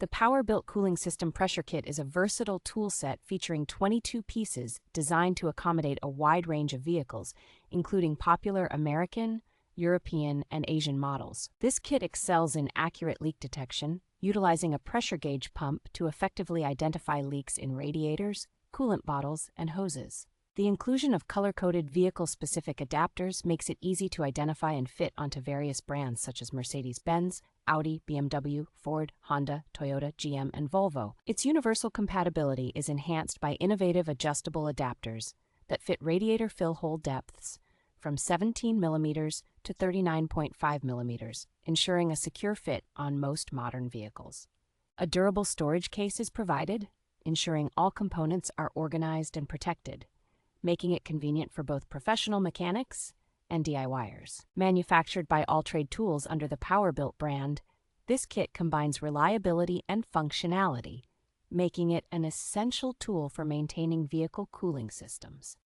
The Powerbuilt cooling system pressure kit is a versatile tool set featuring 22 pieces designed to accommodate a wide range of vehicles, including popular American, European, and Asian models. This kit excels in accurate leak detection, utilizing a pressure gauge pump to effectively identify leaks in radiators, coolant bottles, and hoses. The inclusion of color-coded vehicle-specific adapters makes it easy to identify and fit onto various brands such as Mercedes Benz, Audi, BMW, Ford, Honda, Toyota, GM, and Volvo. Its universal compatibility is enhanced by innovative adjustable adapters that fit radiator fill hole depths from 17 mm to 39.5 mm, ensuring a secure fit on most modern vehicles. A durable storage case is provided, ensuring all components are organized and protected, making it convenient for both professional mechanics and DIYers. Manufactured by All Trade Tools under the Powerbuilt brand, this kit combines reliability and functionality, making it an essential tool for maintaining vehicle cooling systems.